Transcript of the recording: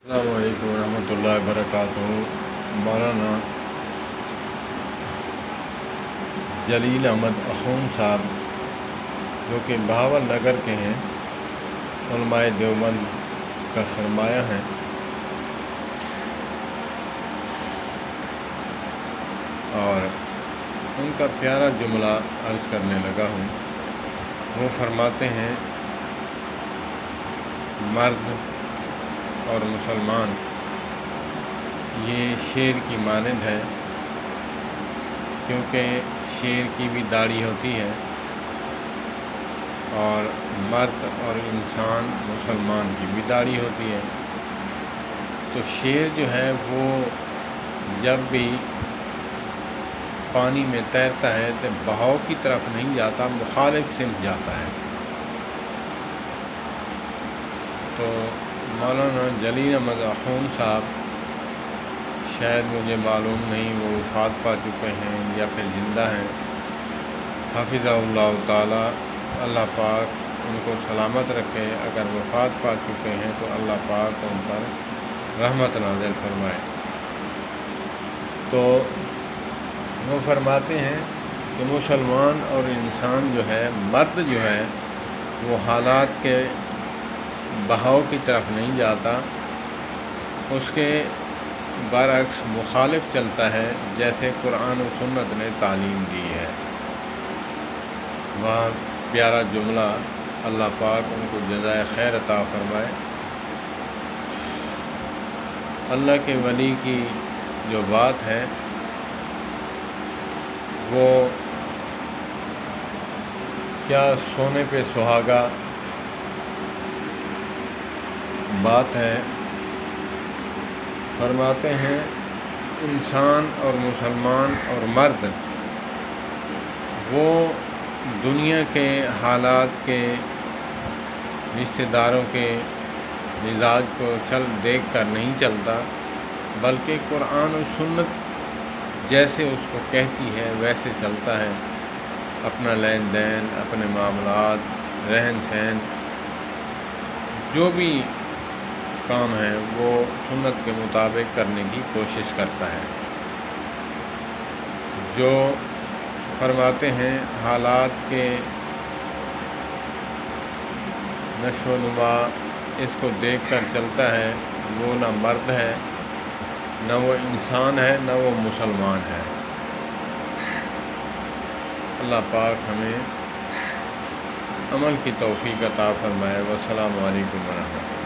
السلام علیکم ورحمۃ اللہ وبرکاتہ۔ مولانا جلیل احمد اخون صاحب جو کہ بہاول نگر کے ہیں، علماء دیوبند کا سرمایہ ہیں، اور ان کا پیارا جملہ عرض کرنے لگا ہوں۔ وہ فرماتے ہیں، مرد اور مسلمان یہ شیر کی مانند ہے، کیونکہ شیر کی بھی داڑھی ہوتی ہے، اور مرد اور انسان مسلمان کی بھی داڑھی ہوتی ہے۔ تو شیر جو ہے وہ جب بھی پانی میں تیرتا ہے تو بہاؤ کی طرف نہیں جاتا، مخالف سمت جاتا ہے۔ تو مولانا جلیل احمد اخون صاحب، شاید مجھے معلوم نہیں وہ وفات پا چکے ہیں یا پھر زندہ ہیں، حافظہ اللہ تعالی، اللہ پاک ان کو سلامت رکھے۔ اگر وفات پا چکے ہیں تو اللہ پاک ان پر رحمت نازل فرمائے۔ تو وہ فرماتے ہیں کہ مسلمان اور انسان جو ہے، مرد جو ہے، وہ حالات کے بہاؤ کی طرف نہیں جاتا، اس کے برعکس مخالف چلتا ہے، جیسے قرآن و سنت نے تعلیم دی ہے۔ وہاں پیارا جملہ، اللہ پاک ان کو جزائے خیر عطا فرمائے۔ اللہ کے ولی کی جو بات ہے وہ کیا سونے پہ سہاگا بات ہے۔ فرماتے ہیں، انسان اور مسلمان اور مرد وہ دنیا کے حالات کے، رشتہ داروں کے مزاج کو دیکھ کر نہیں چلتا، بلکہ قرآن و سنت جیسے اس کو کہتی ہے ویسے چلتا ہے۔ اپنا لین دین، اپنے معاملات، رہن سہن، جو بھی کام ہے وہ سنت کے مطابق کرنے کی کوشش کرتا ہے۔ جو فرماتے ہیں حالات کے نشو و نما اس کو دیکھ کر چلتا ہے، وہ نہ مرد ہے، نہ وہ انسان ہے، نہ وہ مسلمان ہے۔ اللہ پاک ہمیں عمل کی توفیق عطا فرمائے۔ والسلام علیکم ورحمۃ اللہ۔